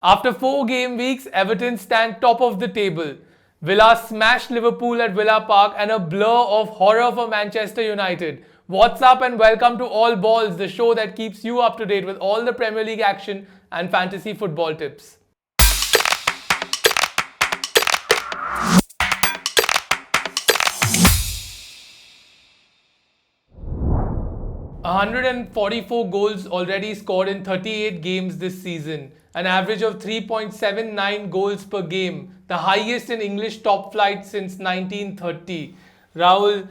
After 4 game weeks, Everton stand top of the table. Villa smashed Liverpool at Villa Park and a blur of horror for Manchester United. What's up and welcome to All Balls, the show that keeps you up to date with all the Premier League action and fantasy football tips. 144 goals already scored in 38 games this season, an average of 3.79 goals per game, the highest in English top flight since 1930. Rahul,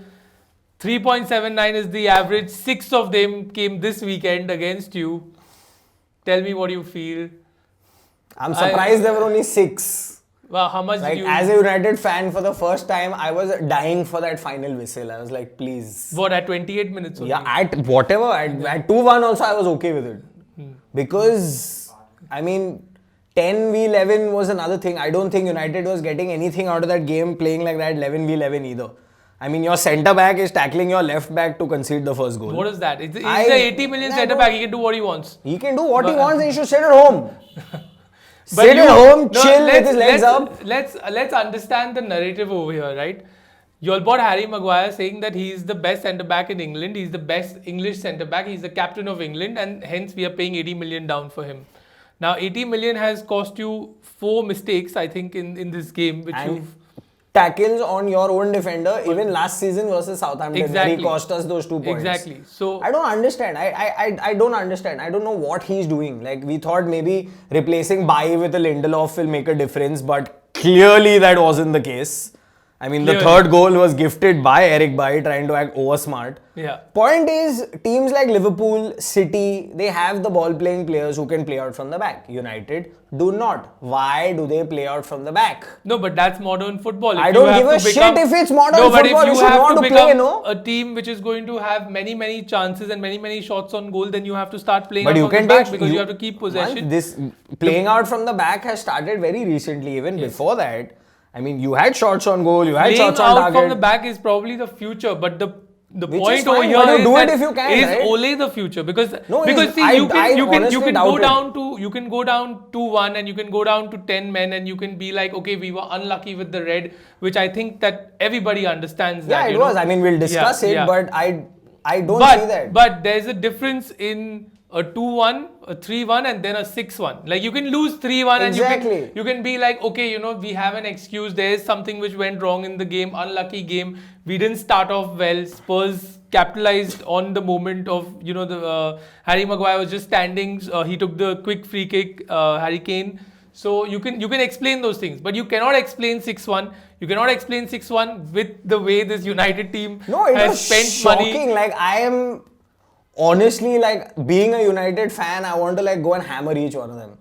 3.79 is the average. 6 of them came this weekend against you. Tell me what you feel. I'm surprised there were only 6. Well, how much did you... As a United fan, for the first time, I was dying for that final whistle. I was like, please. What, at 28 minutes only? Yeah, at whatever. At 2-1 also, I was okay with it. Because, I mean, 10v11 was another thing. I don't think United was getting anything out of that game playing like that 11v11 either. I mean, your centre back is tackling your left back to concede the first goal. What is that? He's the 80 million centre back. He can do what he wants. He can do what he wants and he should sit at home. Sit at home, chill with his legs up. Let's understand the narrative over here, right? You all bought Harry Maguire saying that he's the best centre back in England. He's the best English centre back. He's the captain of England, and hence we are paying 80 million down for him. Now, 80 million has cost you 4 mistakes, I think, in this game, which you've... Tackles on your own defender, even last season versus Southampton, exactly. He cost us those 2 points. Exactly. So I don't understand. I don't understand. I don't know what he's doing. Like, we thought maybe replacing Bailly with a Lindelof will make a difference, but clearly that wasn't the case. I mean, the third goal was gifted by Eric Bailly trying to act over smart. Yeah. Point is, teams like Liverpool, City, they have the ball playing players who can play out from the back. United do not. Why do they play out from the back? No, but that's modern football. I don't give a shit if it's modern football. But if you should have want to play, become a team which is going to have many chances and many shots on goal, then you have to start playing out from the back because you have to keep possession. This playing out from the back has started very recently. Even before that, I mean, you had shots on goal, you had shots on target. Playing out from the back is probably the future, but the point over here is that if you can, right? Ole the future because see, you can go down to 2-1 and you can go down to 10 men and you can be like, okay, we were unlucky with the red, which I think that everybody understands that. Yeah, it was. I mean, we'll discuss it, but I don't see that. But there's a difference in a 2-1, a 3-1 and then a 6-1. Like, you can lose 3-1 and you can be like, okay, we have an excuse. There is something which went wrong in the game, unlucky game. We didn't start off well. Spurs capitalized on the moment of, the Harry Maguire was just standing. He took the quick free kick, Harry Kane. So you can explain those things, but you cannot explain 6-1. You cannot explain 6-1 with the way this United team has spent shocking. money. Like, I am honestly, like, being a United fan, I want to go and hammer each one of them.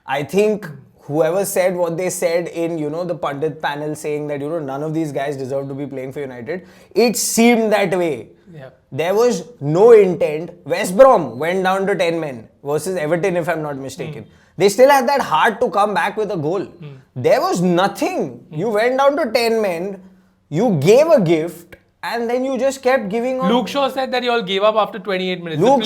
I think whoever said what they said in, the pundit panel saying that, none of these guys deserve to be playing for United, it seemed that way. Yeah. There was no intent. West Brom went down to 10 men versus Everton, if I'm not mistaken. They still had that heart to come back with a goal. There was nothing. You went down to 10 men, you gave a gift, and then you just kept giving on. Luke Shaw said that you all gave up after 28 minutes. The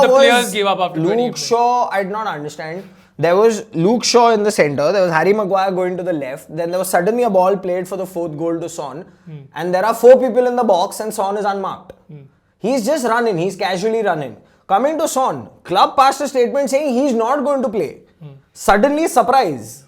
players gave up after 28 minutes. Luke Shaw, I did not understand. There was Luke Shaw in the centre. There was Harry Maguire going to the left. Then there was suddenly a ball played for the 4th goal to Son. And there are 4 people in the box and Son is unmarked. He's just running. He's casually running. Coming to Son, club passed a statement saying he's not going to play. Suddenly, surprise.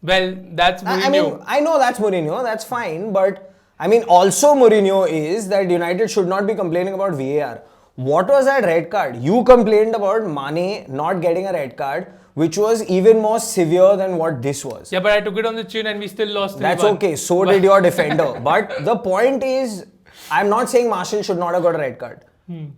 Well, that's Mourinho. I mean, I know that's Mourinho. That's fine. But I mean, also Mourinho is that United should not be complaining about VAR. What was that red card? You complained about Mane not getting a red card, which was even more severe than what this was. Yeah, but I took it on the chin and we still lost 3-1. That's okay. So did your defender. But the point is, I'm not saying Martial should not have got a red card.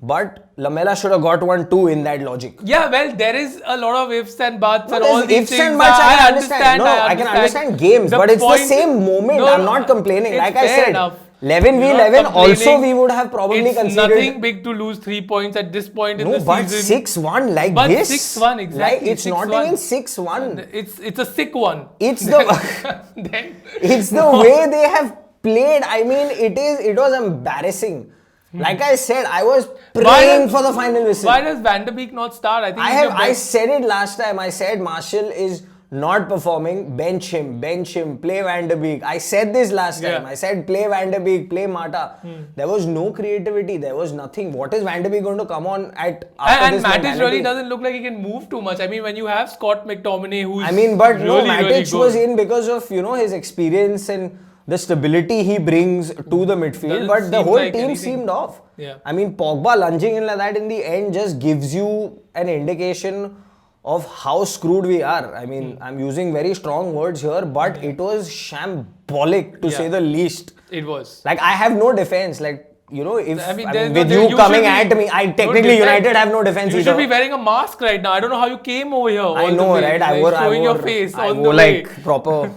But Lamela should have got one too in that logic. Yeah, well, there is a lot of ifs and buts and all these ifs things. And buts I understand. I can understand games, but it's the same moment. I'm not complaining. Like I said, 11v11 also we would have probably considered. It's nothing big to lose 3 points at this point in the season. But 6-1 like but this. 6-1, exactly. Like, it's 6-1. Not even 6-1. It's a sick one. It's the it's the way they have played. I mean, it was embarrassing. Like I said, I was praying for the final whistle. Why does Van der Beek not start? I said it last time. I said Martial is not performing, bench him, play Van de Beek. I said this last time. Yeah. I said play Van de Beek, play Mata. There was no creativity. There was nothing. What is Van de Beek going to come on at after And this Matic mentality? really doesn't look like he can move too much. I mean, when you have Scott McTominay, who's But no, really, Matic really good. was in because of his experience and the stability he brings to the midfield. Doesn't But the seem whole like team anything. seemed off. Yeah. I mean, Pogba lunging in like that in the end just gives you an indication of how screwed we are. I mean, I'm using very strong words here, but it was shambolic to say the least. It was. Like, I have no defense. Like, if I mean, with you coming at me, I technically United have no defense You either. should be wearing a mask right now. I don't know how you came over here. I all the know, way, right? like, showing your face I on wore the way. like proper.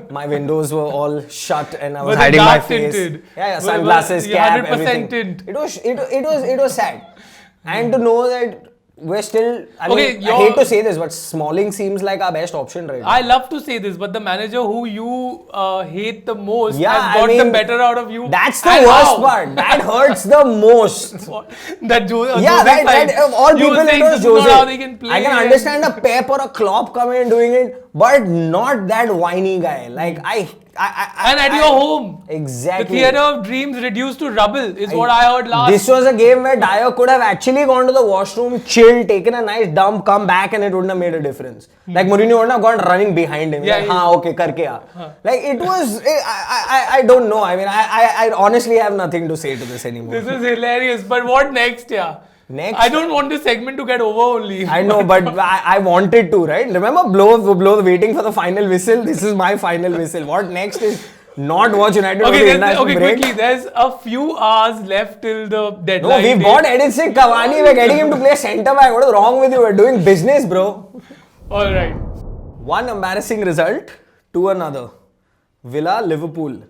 My windows were all shut, and I was But they're hiding my dark face. tinted. Yeah, But- sunglasses, but cap, 100% everything. tint. It was sad, and to know that we're still. I Okay, mean, I hate to say this, but Smalling seems like our best option right now. I love to say this, but the manager who you hate the most Yeah, has got the better out of you. That's the And worst how? part. That hurts the most. That Yeah, Jose that side. of all You people, were it saying was this is not Jose. how they can play I can and- understand a Pep or a Klopp coming and doing it, but not that whiny guy. Like And at your home. Exactly. The theatre of dreams reduced to rubble is what I heard last. This was a game where Dyer could have actually gone to the washroom, chilled, taken a nice dump, come back, and it wouldn't have made a difference. Like Mourinho wouldn't have gone running behind him. Yeah, Like, yeah. okay, karke aa. Like it was. I don't know. I mean, I honestly have nothing to say to this anymore. This is hilarious. But what next, yeah? Next? I don't want this segment to get over only. I know, but I wanted to, right? Remember, blow waiting for the final whistle. This is my final whistle. What next is not watch United Okay, over the there's, international okay, break. quickly. There's a few hours left till the No, deadline. we date. bought Edinson Cavani. We're getting him to play centre back. What is wrong with you? We're doing business, bro. All right. One embarrassing result to another. Villa, Liverpool.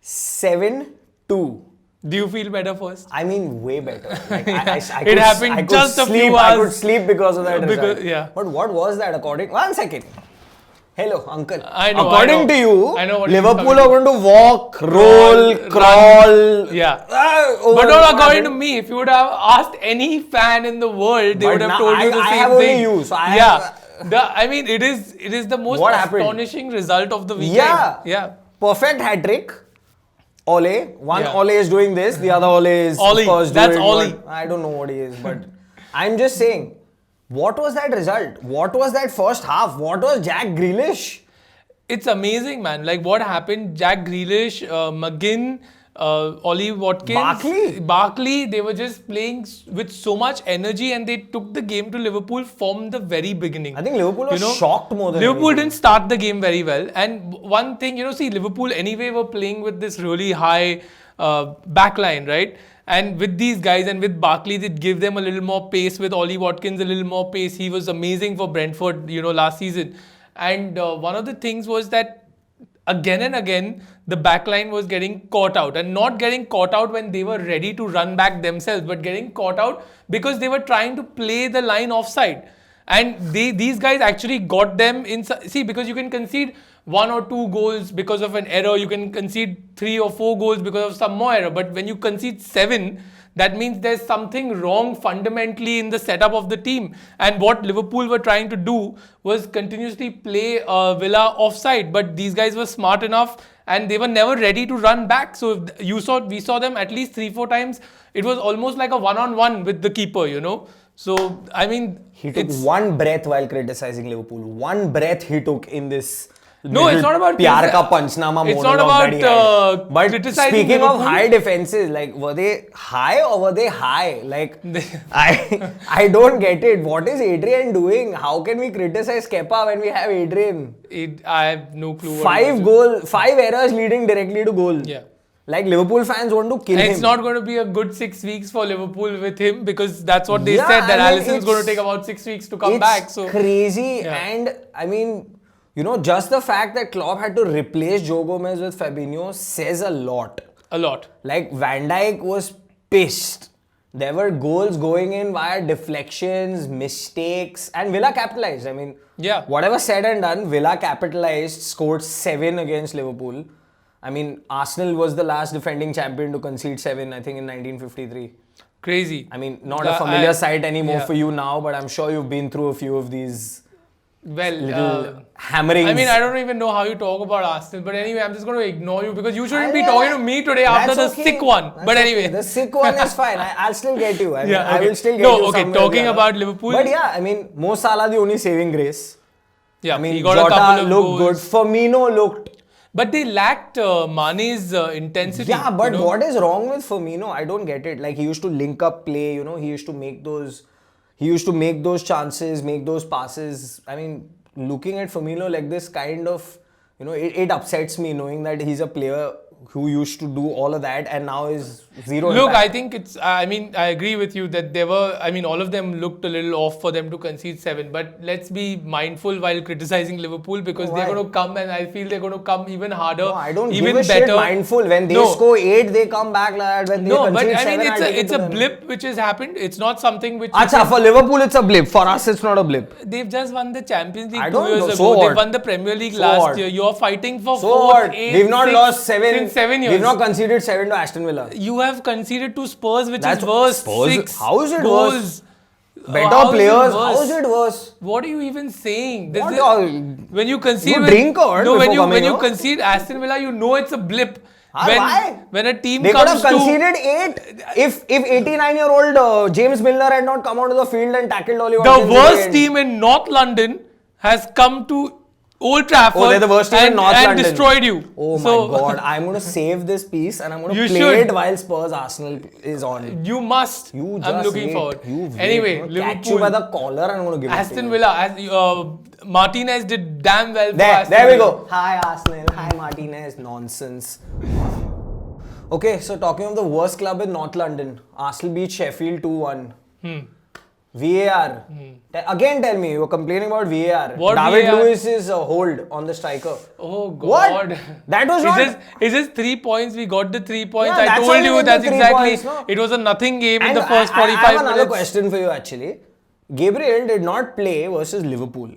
7-2. Do you feel better first? I mean, way better. Like, I It happened I could just a sleep, few I hours could sleep because of that because- result. yeah. But what was that according... One second. Hello, uncle. I know, According I know. to you, I know what you're Liverpool coming are to. going to walk, roll, Run. crawl. Yeah. Over But not what according to happened. me. If you would have asked any fan in the world, they But would have now told you the I same have only thing. you, so I yeah. have- I mean, it is the most What happened? astonishing result of the weekend. Yeah. Yeah. Perfect hat trick. Ole. One Yeah. Ole is doing this, the other Ole is Ollie. of course That's doing Ollie. what- I don't know what he is, but I'm just saying, what was that result? What was that first half? What was Jack Grealish? It's amazing, man. Like what happened, Jack Grealish, McGinn, Ollie Watkins, Barkley, they were just playing with so much energy and they took the game to Liverpool from the very beginning. I think Liverpool was shocked more than Liverpool anything. didn't start the game very well. And one thing, see, Liverpool anyway were playing with this really high backline, right? And with these guys and with Barkley, they give them a little more pace. With Ollie Watkins, a little more pace. He was amazing for Brentford, last season. And one of the things was that again and again, the backline was getting caught out, and not getting caught out when they were ready to run back themselves, but getting caught out because they were trying to play the line offside. And these guys actually got them in. See, because you can concede 1 or 2 goals because of an error, you can concede 3 or 4 goals because of some more error. But when you concede 7, that means there's something wrong fundamentally in the setup of the team. And what Liverpool were trying to do was continuously play Villa offside. But these guys were smart enough and they were never ready to run back. So we saw them at least 3-4 times. It was almost like a one-on-one with the keeper, So, I mean, He took one breath while criticizing Liverpool. One breath he took in this. No, it's not about Pyar ka panchnama it's not monologue that he had. about But criticizing speaking of Liverpool. high defenses, like were they high or were they high? Like I don't get it. What is Adrian doing? How can we criticize Kepa when we have Adrian? I have no clue. what it is. 5 errors leading directly to goal. Yeah. Like Liverpool fans want to kill And him. it's not going to be a good 6 weeks for Liverpool with him because that's what they Yeah, said, that I mean, Alisson's going to it's- take about 6 weeks to come It's back. So crazy, Yeah. and I mean, just the fact that Klopp had to replace Joe Gomez with Fabinho says a lot. a lot. Like Van Dijk was pissed. There were goals going in via deflections, mistakes, and Villa capitalized. I mean, Yeah. whatever said and done, Villa capitalized, scored 7 against Liverpool. I mean, Arsenal was the last defending champion to concede 7, I think, in 1953. Crazy. I mean, not a familiar sight anymore for you now, but I'm sure you've been through a few of these Well, little hammering. I mean, I don't even know how you talk about Arsenal, but anyway, I'm just going to ignore you because you shouldn't be talking to me today after the sick one. But anyway, the sick one is fine. I'll still get you. I mean, Yeah, I okay. will still get No, you. okay, somewhere or talking the other. about Liverpool. But yeah, I mean, Mo Salah the only saving grace. yeah, I mean, he got a Jota couple of looked good. goals. Firmino looked. But they lacked Mane's intensity. Yeah, but you know? what is wrong with Firmino? I don't get it. Like he used to link up play. You know, he used to make those. He used to make those chances, make those passes. I mean, looking at Firmino like this kind of, you know, it upsets me knowing that he's a player who used to do all of that and now is zero Look, impact. I think it's. I mean, I agree with you that there were. I mean, all of them looked a little off for them to concede 7. But let's be mindful while criticizing Liverpool because Why? they're going to come, and I feel they're going to come even harder. No, I don't even give a better. shit. Mindful when they No. score 8, they come back like that. When they No, but concede I 7, mean, I'll take it it's to a them. blip which has happened. It's not something which. Acha, for Liverpool it's a blip. For us it's not a blip. They've just won the Champions League I 2 don't years know. ago. So They've what? won the Premier League So last what? year. You're fighting for So 4th, what? 8th, We've not 6th lost 7. in 7 years. We've not conceded 7 to Aston Villa. You have conceded to Spurs, which That's is worse. Spurs- 6 how is it goals. worse? How Better is it players. worse? How is it worse? What are you even saying? This What is- are- when you concede, You with- drink or no, when before you coming when you here? concede Aston Villa, you know it's a blip. Why? When a team They could comes have to conceded 8 if 89-year-old James Milner had not come onto the field and tackled Oliver the Watkins at the worst end. team in North London has come to Old Trafford Oh, they're the worst team and, in North and London. destroyed you. Oh So, my god, I'm going to save this piece and I'm going to You play should. it while Spurs Arsenal is on. You must. You just I'm looking wait. forward. You wait. Anyway, I'm gonna catch you Liverpool. by the collar and I'm going to give it to Aston you. Villa. Martinez did damn well for There, Aston there we Villa. go. Hi Arsenal, hi Martinez. Nonsense. Okay, so talking of the worst club in North London, Arsenal beat Sheffield 2-1. VAR. Again, tell me, you were complaining about VAR. What David VAR? Luiz's hold on the striker. Oh God! What? That was not. It's just 3 points. We got the 3 points. Yeah, I that's told why we you got the that's 3 exactly. points, no? It was a nothing game in And the first 45 I have another minutes. question for you actually. Gabriel did not play versus Liverpool.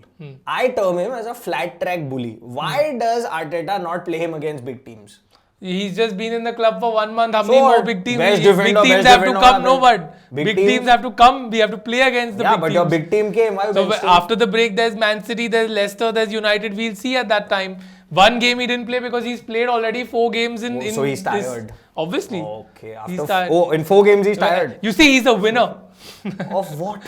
I term him as a flat track bully. Why does Arteta not play him against big teams? He's just been in the club for 1 month. How So many more what? big teams? Best Big defender, teams best have to defender, come. what No, but happened? big Big teams teams? have to come. We have to play against the Yeah, big but teams. your big team came. Why So benched him? after the break, there's Man City, there's Leicester, there's United. We'll see at that time. One game he didn't play because he's played already 4 games in. So he's this- tired. Obviously. Okay, He's after tired. oh, in 4 games he's tired. You see, he's a winner. Of what?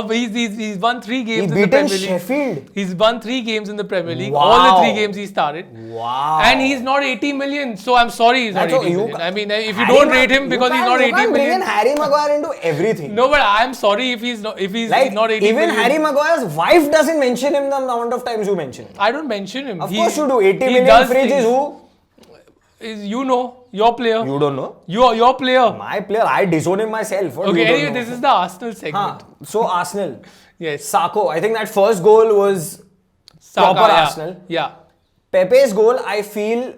He's won 3 games He in the beaten Premier League. Sheffield. He's won 3 games in the Premier League. Wow. All the 3 games he started. Wow. And he's not 80 million. So I'm sorry he's not That's 80 what million. I mean, if you Harry don't Ma- rate him you because he's can't- not you 80 can't bring million. in Harry Maguire into everything. No, but I'm sorry if he's not, if he's Like, not 80 even million. Harry Maguire's wife doesn't mention him the amount of times you mention him. I don't mention him. Of He- course you do. 80 he million does fridge is things. who? You know, your player. You don't know. Your player. My player, I disown him myself. What do Okay, you don't anyway, know? this is the Arsenal segment. So Arsenal. Yes. Sako, I think that first goal was Saka, proper yeah. Arsenal. Yeah. Pepe's goal, I feel,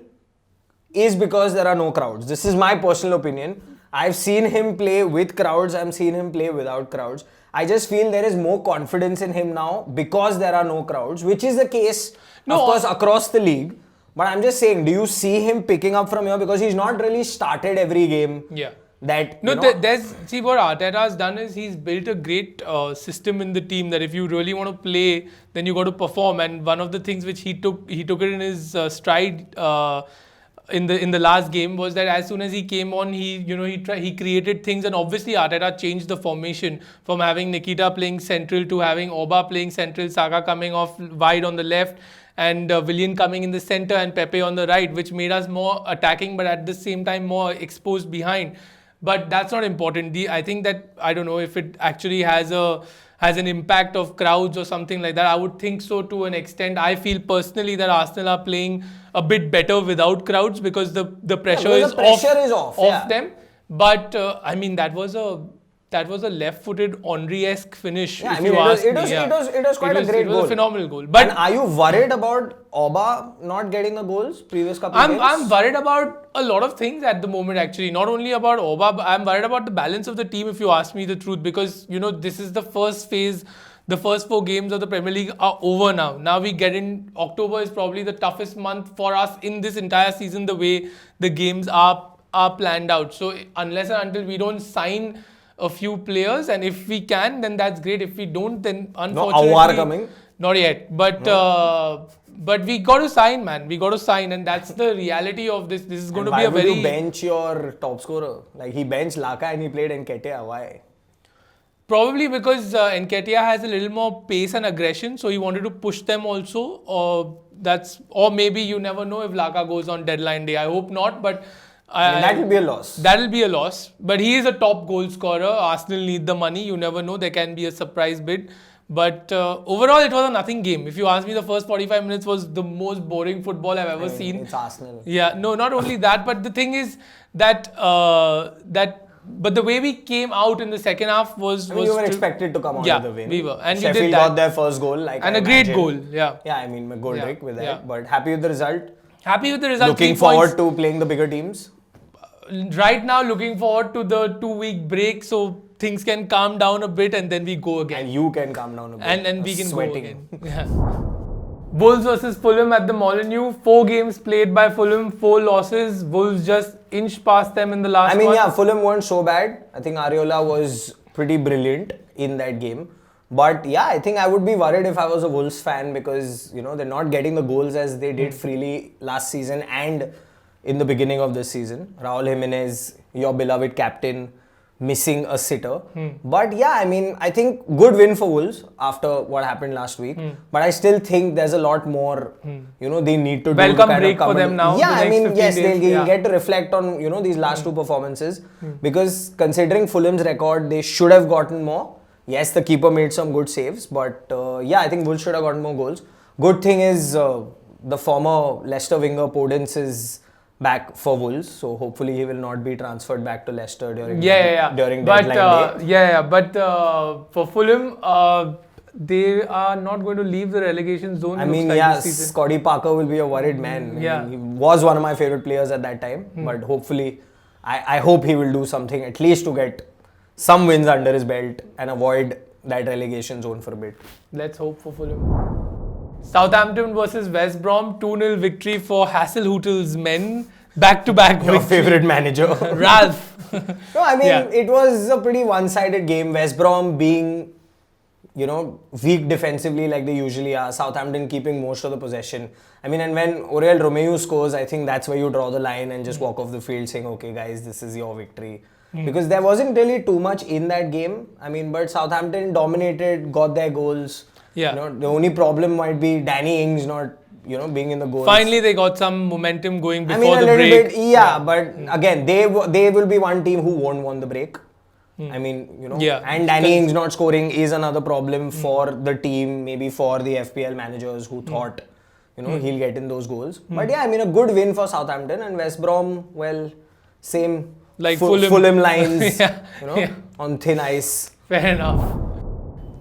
is because there are no crowds. This is my personal opinion. I've seen him play with crowds. I've seen him play without crowds. I just feel there is more confidence in him now because there are no crowds, which is the case, No, of course, across the league. But I'm just saying, do you see him picking up from here? Because he's not really started every game. Yeah. That, No, you know, there's see what Arteta has done is he's built a great system in the team that if you really want to play, then you got to perform. And one of the things which he took it in his stride in the last game was that as soon as he came on, he created things, and obviously Arteta changed the formation from having Nikita playing central to having Oba playing central, Saka coming off wide on the left, and Willian coming in the center and Pepe on the right, which made us more attacking, but at the same time more exposed behind. But that's not important. I think that, I don't know if it actually has an impact of crowds or something like that. I would think so to an extent. I feel personally that Arsenal are playing a bit better without crowds because the pressure because is the pressure is off, yeah. them. But I mean, that was a left-footed Henry-esque finish. Yeah, if I mean, you ask me. it was quite a great It was goal. a phenomenal goal. And But are you worried about Oba not getting the goals previous couple of games? I'm worried about a lot of things at the moment actually. Not only about Oba, but I'm worried about the balance of the team if you ask me the truth, because this is the first phase. The first 4 games of the Premier League are over now. Now we get in, October is probably the toughest month for us in this entire season, the way the games are planned out. So unless and until we don't sign a few players, and if we can, then that's great. If we don't, then unfortunately, Awar coming. Not yet, but we got to sign, man. We got to sign, and that's the reality of this. This is going to be a Why very. would you bench your top scorer? Like he benched Laka and he played Nketiah. Why? Probably because Nketiah has a little more pace and aggression, so he wanted to push them also. Or maybe you never know if Laka goes on deadline day. I hope not, but That will be a loss. That'll be a loss. But he is a top goal scorer. Arsenal need the money. You never know. There can be a surprise bid. But overall, it was a nothing game. If you ask me, the first 45 minutes was the most boring football I've ever seen. It's Arsenal. Yeah, no, not only that, but the thing is that but the way we came out in the second half was you were expected to come out with the win. We were, and Sheffield we did that. got their first goal, like and I a great imagined. goal. Yeah. Yeah, I mean, Goldrick with that. Yeah. But happy with the result. Happy with the result. Looking 3 forward points. to playing the bigger teams. Right now, looking forward to the 2-week break, so things can calm down a bit, and then we go again. And you can calm down a bit. And we can sweating. go again. Yeah. Wolves versus Fulham at the Molineux. 4 games played by Fulham, 4 losses. Wolves just inched past them in the last one. Yeah, Fulham weren't so bad. I think Areola was pretty brilliant in that game. But yeah, I think I would be worried if I was a Wolves fan because, they're not getting the goals as they did freely last season and in the beginning of this season. Raul Jimenez, your beloved captain, missing a sitter. But yeah, I think good win for Wolves after what happened last week. But I still think there's a lot more, they need to do. Welcome break for them now. Yeah, yes, they'll days. get to reflect on, these last 2 performances. Because considering Fulham's record, they should have gotten more. Yes, the keeper made some good saves. But I think Wolves should have gotten more goals. Good thing is the former Leicester winger Podence is back for Wolves, so hopefully he will not be transferred back to Leicester during deadline day. But for Fulham, they are not going to leave the relegation zone. This season. Scotty Parker will be a worried man. He was one of my favorite players at that time, but hopefully, I hope he will do something at least to get some wins under his belt and avoid that relegation zone for a bit. Let's hope for Fulham. Southampton versus West Brom, 2-0 victory for Hasselhuttl's men. Back-to-back Your favorite manager. Ralph. No, it was a pretty one-sided game. West Brom being, weak defensively like they usually are. Southampton keeping most of the possession. And when Oriol Romeu scores, I think that's where you draw the line and just walk off the field saying, okay guys, this is your victory. Because there wasn't really too much in that game. But Southampton dominated, got their goals. Yeah. The only problem might be Danny Ings not, being in the goals. Finally, they got some momentum going before the break. But again, they will be one team who won't won the break. And Danny Ings not scoring is another problem for the team, maybe for the FPL managers who thought, he'll get in those goals. But a good win for Southampton and West Brom, well, same like Fulham lines, on thin ice. Fair enough.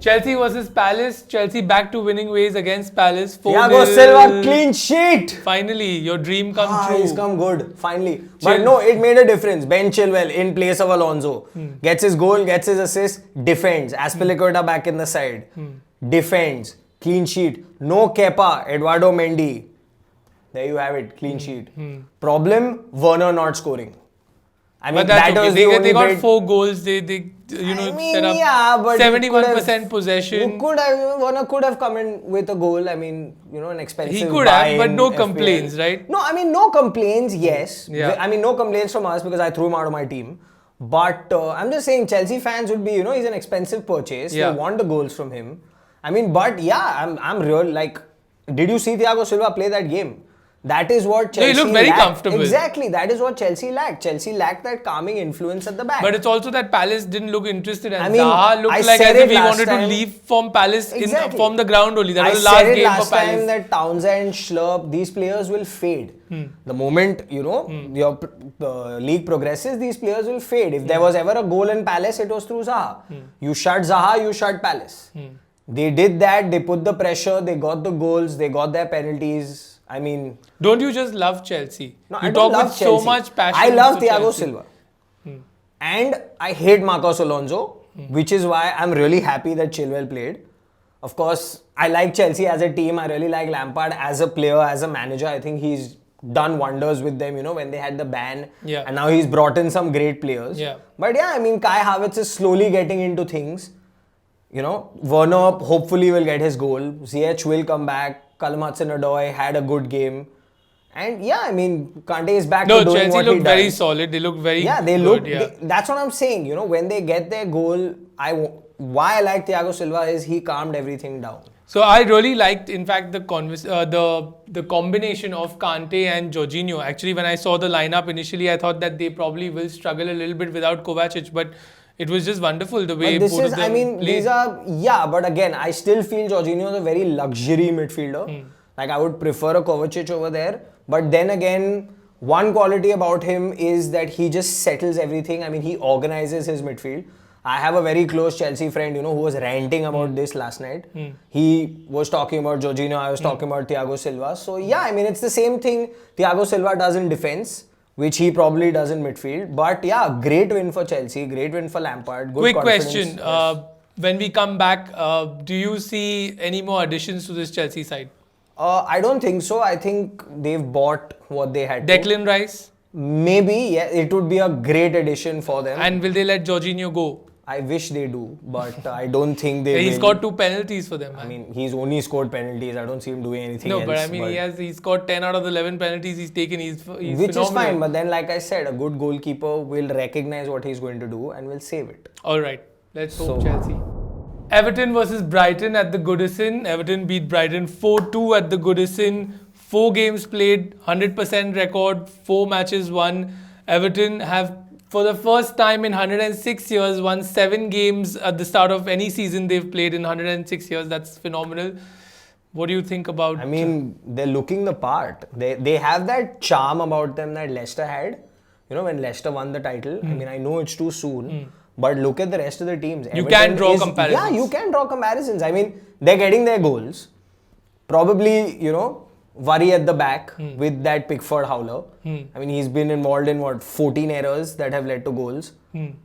Chelsea versus Palace. Chelsea back to winning ways against Palace. Thiago Silva clean sheet. Finally, your dream come true. He's come good. Finally. But no, it made a difference. Ben Chilwell in place of Alonso. Gets his goal, gets his assist, defends. Azpilicueta back in the side. Defends. Clean sheet. No Kepa. Eduardo Mendy. There you have it. Clean sheet. Problem, Werner not scoring. But that's okay. They got 4 goals. They set up 71% possession. Werner could have come in with a goal. An expensive. He could have, but no complaints, right? No, no complaints. Yes. Yeah. No complaints from us because I threw him out of my team. But I'm just saying, Chelsea fans would be, he's an expensive purchase. They want the goals from him. I'm real. Like, did you see Thiago Silva play that game? That is what Chelsea he looked very comfortable. Exactly. That is what Chelsea lacked. Chelsea lacked that calming influence at the back. But it's also that Palace didn't look interested. And Zaha looked like as if he wanted to leave from Palace from the ground only. That was the last game for Palace. I said it last time that Townsend, Schlupp, these players will fade. The moment, your league progresses, these players will fade. If there was ever a goal in Palace, it was through Zaha. You shut Zaha, you shut Palace. They did that. They put the pressure. They got the goals. They got their penalties. Don't you just love Chelsea? No, you I talk don't love with Chelsea. so much passion. I love Thiago Silva. And I hate Marcos Alonso, which is why I'm really happy that Chilwell played. Of course, I like Chelsea as a team. I really like Lampard as a player, as a manager. I think he's done wonders with them, when they had the ban. Yeah. And now he's brought in some great players. Yeah. But Kai Havertz is slowly getting into things. You know, Werner hopefully will get his goal. Ziyech will come back. Callum Hudson-Odoi had a good game. And yeah, I mean, Kante is back No, to doing Chelsea what he looked very does. solid. They looked very Yeah, they good. look. Yeah. That's what I'm saying. You know, when they get their goal, why I like Thiago Silva is he calmed everything down. So I really liked, in fact, the combination of Kante and Jorginho. Actually, when I saw the lineup initially, I thought that they probably will struggle a little bit without Kovacic, but it was just wonderful the way But this both is, of them I mean, played. these are, yeah, but again, I still feel Jorginho is a very luxury midfielder. Like, I would prefer a Kovacic over there. But then again, one quality about him is that he just settles everything. I mean, he organizes his midfield. I have a very close Chelsea friend, you know, who was ranting about this last night. He was talking about Jorginho, I was talking about Thiago Silva. So, yeah, I mean, it's the same thing Thiago Silva does in defense, which he probably does in midfield. But yeah, great win for Chelsea, great win for Lampard. Good Quick confidence. question. Yes. When we come back, do you see any more additions to this Chelsea side? I don't think so. I think they've bought what they had to. Declan Rice? Maybe, yeah, it would be a great addition for them. And will they let Jorginho go? I wish they do, but I don't think they He's will. got 2 penalties for them, man. I mean, he's only scored penalties. I don't see him doing anything No, else. but I mean, he's scored 10 out of the 11 penalties he's taken. He's which phenomenal. is fine. But then, like I said, a good goalkeeper will recognize what he's going to do and will save it. All right, let's hope Chelsea. Everton versus Brighton at the Goodison. Everton beat Brighton 4-2 at the Goodison. 4 games played, 100% record, 4 matches won. Everton have, for the first time in 106 years, won 7 games at the start of any season they've played in 106 years. That's phenomenal. What do you think about? I mean, they're looking the part. They have that charm about them that Leicester had. You know, when Leicester won the title. I mean, I know it's too soon. But look at the rest of the teams. You can draw comparisons. Yeah, you can draw comparisons. I mean, they're getting their goals. Probably, you know, worry at the back with that Pickford howler. I mean, he's been involved in 14 errors that have led to goals.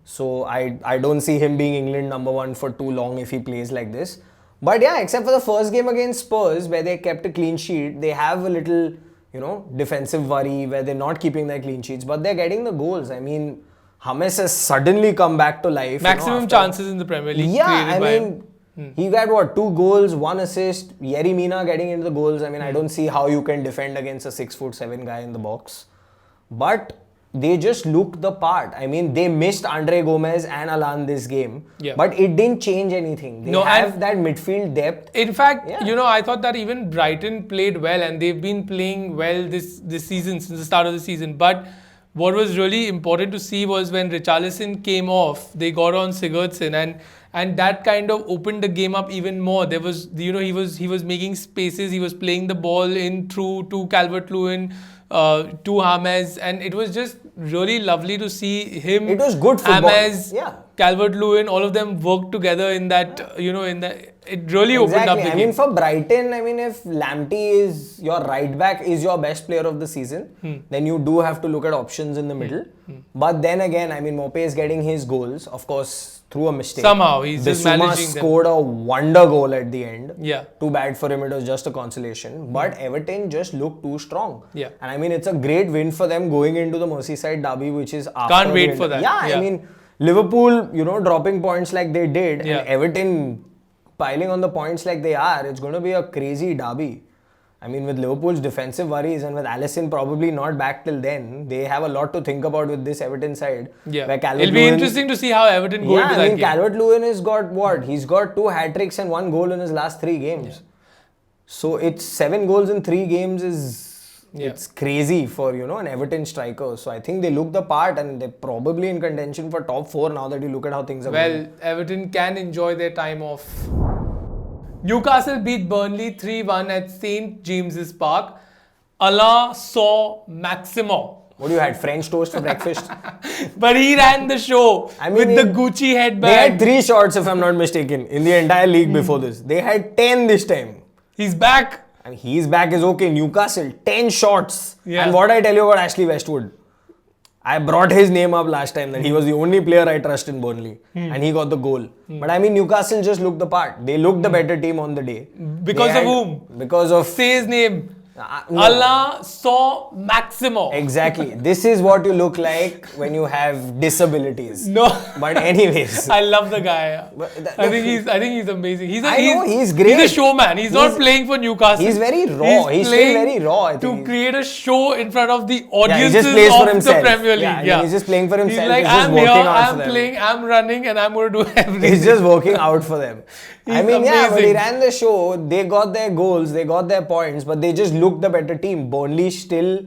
So I don't see him being England #1 for too long if he plays like this. But yeah, except for the first game against Spurs where they kept a clean sheet, they have a little, you know, defensive worry where they're not keeping their clean sheets, but they're getting the goals. I mean, James has suddenly come back to life. Maximum chances in the Premier League. Yeah, I by mean, he got 2 goals, 1 assist. Yerry Mina getting into the goals. I mean, I don't see how you can defend against a 6'7" guy in the box. But they just looked the part. I mean, they missed Andre Gomez and Alan this game. Yeah. But it didn't change anything. They have that midfield depth. In fact, Yeah. you know, I thought that even Brighton played well and they've been playing well this season, since the start of the season. But what was really important to see was when Richarlison came off, they got on Sigurdsson and that kind of opened the game up even more. There was, you know, he was making spaces, he was playing the ball in through to Calvert-Lewin, to James, and it was just really lovely to see him. It was good football. James, Yeah. Calvert-Lewin, all of them worked together in that, you know, it really opened up the game. I mean, for Brighton, I mean, if Lamptey is your right back, is your best player of the season, then you do have to look at options in the middle. But then again, I mean, Mope is getting his goals, of course, through a mistake. Somehow, he's just Bissouma managing them. scored a wonder goal at the end. Yeah. Too bad for him, it was just a consolation. But Everton just looked too strong. Yeah. And I mean, it's a great win for them going into the Merseyside derby, which is after Can't the wait end. for that. Yeah, Yeah. I mean, Liverpool, you know, dropping points like they did, Yeah. and Everton piling on the points like they are, it's going to be a crazy derby. I mean, with Liverpool's defensive worries and with Alisson probably not back till then, they have a lot to think about with this Everton side. Yeah, where it'll be Calvert-Lewin- interesting to see how Everton go Yeah, into I that mean, game. Calvert-Lewin has got what? He's got 2 hat-tricks and 1 goal in his last 3 games. So it's 7 goals in 3 games is... Yeah. It's crazy for, you know, an Everton striker. So I think they look the part and they're probably in contention for top 4 now that you look at how things are going. Well, Everton can enjoy their time off. Newcastle beat Burnley 3-1 at St. James's Park. Allah saw Maximo. What do you had? French toast for breakfast? But he ran the show I mean, with the Gucci headband. They had 3 shots, if I'm not mistaken, in the entire league before this. They had 10 this time. He's back. I mean, he's back is okay. Newcastle, 10 shots. Yeah. And what I tell you about Ashley Westwood, I brought his name up last time that he was the only player I trust in Burnley. And he got the goal. But I mean, Newcastle just looked the part. They looked the better team on the day. Because of whom? Because of... Say his name. No. Allah saw Maximo. Exactly. This is what you look like when you have disabilities. No. But anyways. I love the guy. But I think he's amazing. He's great. He's a showman. He's not playing for Newcastle. He's very raw. He's still very raw, I think. To create a show in front of the He audiences just plays of for himself. the Premier League. Yeah, he's just playing for himself. He's like, He's just I'm working here, out for I'm them. playing, I'm running, and I'm going to do everything. He's just working out for them. He's I mean, yeah, but he amazing. ran the show. They got their goals, they got their points, but they just looked the better team. Burnley still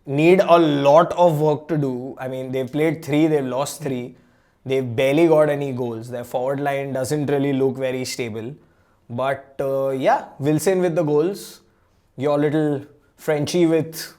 need a lot of work to do. I mean, they've played 3, they've lost 3. They've barely got any goals. Their forward line doesn't really look very stable. But yeah, Wilson with the goals. Your little Frenchie with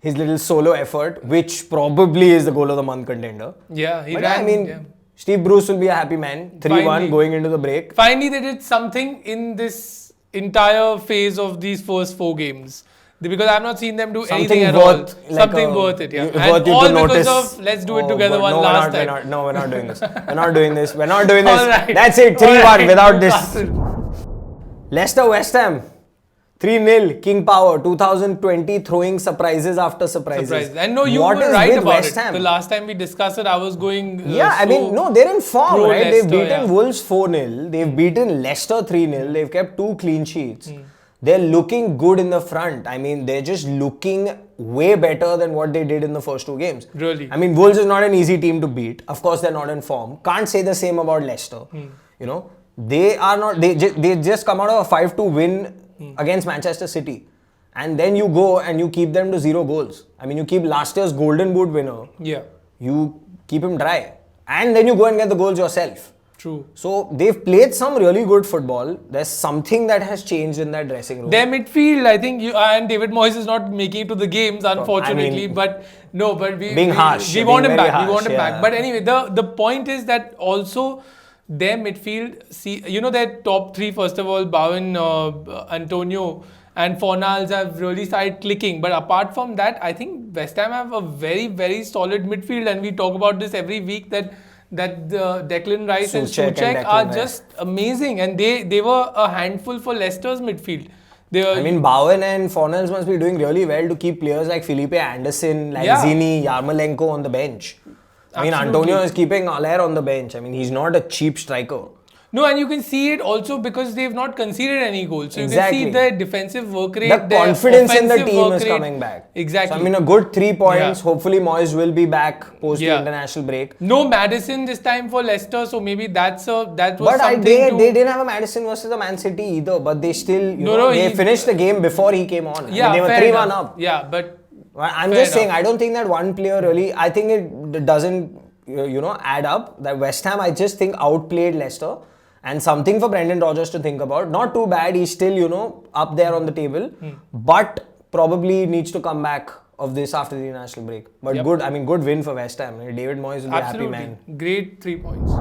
his little solo effort, which probably is the goal of the month contender. Yeah, he But ran. yeah, I mean, yeah. Steve Bruce will be a happy man. 3-1 Finally. going into the break. Finally, they did something in this entire phase of these first 4 games. Because I've not seen them do anything at all. Something worth it, yeah. Worth And you all to because notice. of let's do it together but one no, last we're time. not, no, we're not doing this. We're not doing this. We're not doing this. All right. That's it. 3-1 All right. without this. Newcastle. Leicester West Ham. 3-0. King Power. 2020 throwing surprises after surprises. Surprise. And no, you What were is right with about West it. Ham? The last time we discussed it, I was going. Yeah, I mean, no, they're in form, pro right? They've Leicester, beaten yeah. Wolves 4-0. They've beaten Leicester 3-0. They've kept 2 clean sheets. They're looking good in the front. I mean, they're just looking way better than what they did in the first 2 games. Really? I mean, Wolves is not an easy team to beat. Of course, they're not in form. Can't say the same about Leicester. You know, they are not. They just come out of a 5-2 win against Manchester City. And then you go and you keep them to 0 goals. I mean, you keep last year's Golden Boot winner. Yeah, You keep him dry. And then you go and get the goals yourself. true. So they've played some really good football. There's something that has changed in that dressing room. Their midfield, I think, and David Moyes is not making it to the games, unfortunately. I mean, but we being harsh, we being want him very back. We want harsh, him back. yeah. But anyway, the point is that also their midfield, their top 3, first of all, Bowen, Antonio, and Fornals have really started clicking. But apart from that, I think West Ham have a very, very solid midfield, and we talk about this every week that Declan Rice and Souček and Souček Declan are Rice. just amazing, and they were a handful for Leicester's midfield. They were, I mean, Bowen and Fornals must be doing really well to keep players like Felipe Anderson, Lanzini, Yarmolenko on the bench. I mean, Absolutely. Antonio is keeping Allaire on the bench. I mean, he's not a cheap striker. no, and you can see it also because they've not conceded any goals. So Exactly. you can see their defensive work rate, The their confidence in the offensive team work is rate. coming back. Exactly. So, I mean, a good 3 points. Yeah. Hopefully, Moyes will be back post Yeah. the international break. No Madison this time for Leicester, so maybe that was But something they to... didn't have a Madison versus the Man City either. But they still, they he- finished the game before he came on. Yeah, I mean, they were fair 3-1 enough. up. Yeah, but I'm Fair just saying, enough. I don't think that one player really, I think it doesn't, add up. That West Ham, I just think, outplayed Leicester. And something for Brendan Rodgers to think about. Not too bad, he's still, up there on the table. But probably needs to come back of this after the international break. But Yep. good win for West Ham. David Moyes will be a happy absolutely. man. Great 3 points.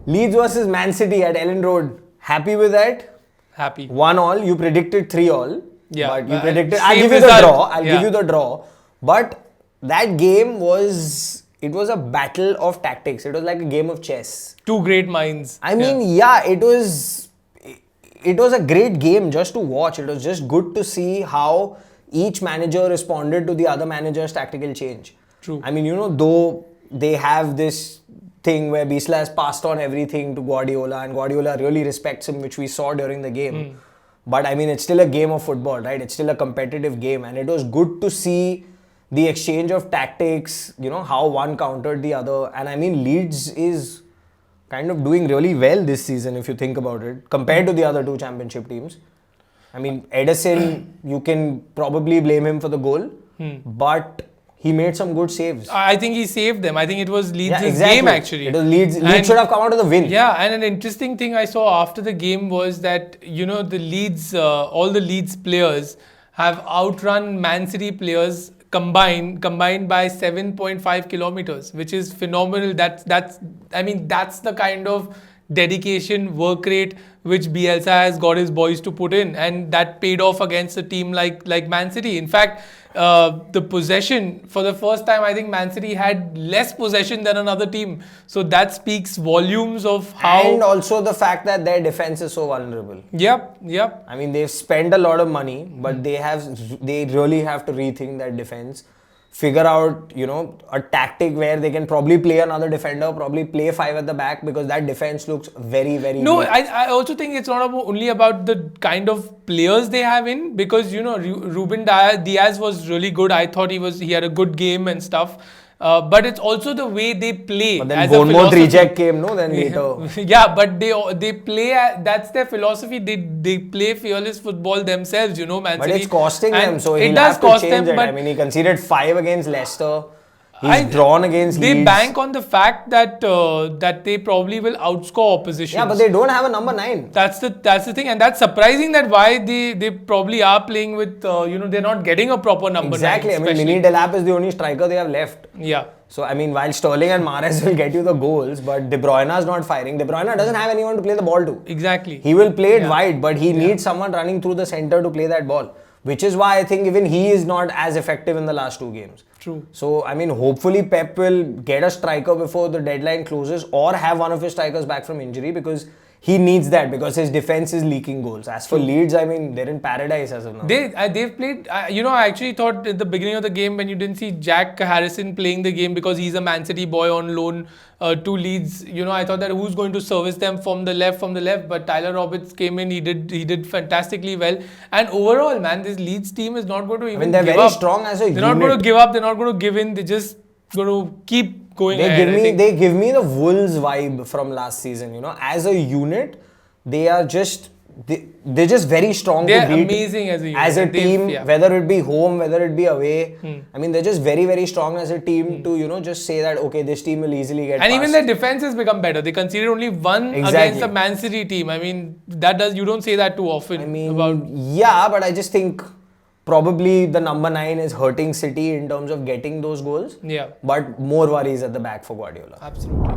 Leeds versus Man City at Ellen Road. Happy with that? Happy. 1-1. You predicted 3-3. Yeah, But you but predicted. same I'll give you the result. draw. I'll Yeah. give you the draw. But that game was. It was a battle of tactics. It was like a game of chess. 2 great minds. I mean, yeah, it was. It was a great game just to watch. It was just good to see how each manager responded to the other manager's tactical change. True. I mean, though they have this thing where Bielsa has passed on everything to Guardiola and Guardiola really respects him, which we saw during the game. But I mean, it's still a game of football, right? It's still a competitive game. And it was good to see the exchange of tactics, how one countered the other. And I mean, Leeds is kind of doing really well this season, if you think about it, compared to the other 2 championship teams. I mean, Edison, you can probably blame him for the goal, but he made some good saves. I think he saved them. I think it was Leeds' Yeah, exactly. game actually. It was Leeds. And- Leeds should have come out of the win. Yeah, and an interesting thing I saw after the game was that, the Leeds, all the Leeds players have outrun Man City players combined by 7.5 kilometers, which is phenomenal. That's the kind of dedication, work rate which Bielsa has got his boys to put in, and that paid off against a team like Man City. In fact, the possession, for the first time, I think Man City had less possession than another team. So that speaks volumes of how. And also the fact that their defense is so vulnerable. Yep. I mean, they've spent a lot of money, but they really have to rethink that defense. Figure out, a tactic where they can probably play another defender, probably play 5 at the back, because that defense looks very, very No, weak. I also think it's not only about the kind of players they have in, because Ruben Diaz was really good. I thought he had a good game and stuff. But it's also the way they play. But then Bournemouth reject came, no? Then later. Yeah, but they play. That's their philosophy. They play fearless football themselves. Man But City. it's costing And them, so it he'll does have to cost change them, it. I mean, he conceded 5 against Leicester. He's drawn against They Leeds. bank on the fact that they probably will outscore opposition. Yeah, but they don't have a number 9. That's the thing, and that's surprising that why they probably are playing with they're not getting a proper number. Exactly. 9, I mean, Mini Delap is the only striker they have left. Yeah. So, I mean, while Sterling and Mahrez will get you the goals, but De Bruyne is not firing. De Bruyne doesn't have anyone to play the ball to. Exactly. He will play it wide, but he needs someone running through the center to play that ball. Which is why I think even he is not as effective in the last 2 games. True. So, I mean, hopefully Pep will get a striker before the deadline closes, or have one of his strikers back from injury, because he needs that, because his defense is leaking goals. As for Leeds, I mean, they're in paradise as of now. They've played. I actually thought at the beginning of the game, when you didn't see Jack Harrison playing the game because he's a Man City boy on loan to Leeds. I thought that who's going to service them from the left. But Tyler Roberts came in. He did fantastically well. And overall, man, this Leeds team is not going to even. They're give very up. strong as a unit. They're not going to give up. They're not going to give in. They're just going to keep going ahead. They give me the Wolves vibe from last season. As a unit, they are just they're just very strong. They're to beat amazing as a unit. As a team, whether it be home, whether it be away. I mean, they're just very, very strong as a team to just say that okay, this team will easily get. And past. even their defense has become better. They conceded only 1 against the Man City team. I mean, you don't say that too often. I mean, but I just think probably the number 9 is hurting City in terms of getting those goals. Yeah. But more worries at the back for Guardiola. Absolutely.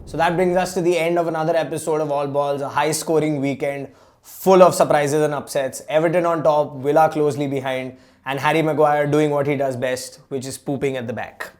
So that brings us to the end of another episode of All Balls, a high-scoring weekend full of surprises and upsets. Everton on top, Villa closely behind, and Harry Maguire doing what he does best, which is pooping at the back.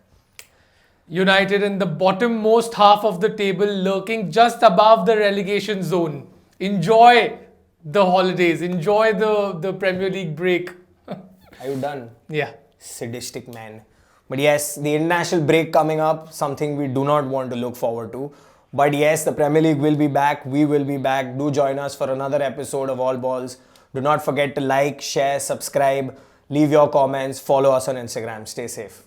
United in the bottommost half of the table, lurking just above the relegation zone. Enjoy the holidays. Enjoy the Premier League break. Are you done? Yeah. Sadistic man. But yes, the international break coming up, something we do not want to look forward to. But yes, the Premier League will be back. We will be back. Do join us for another episode of All Balls. Do not forget to like, share, subscribe, leave your comments, follow us on Instagram. Stay safe.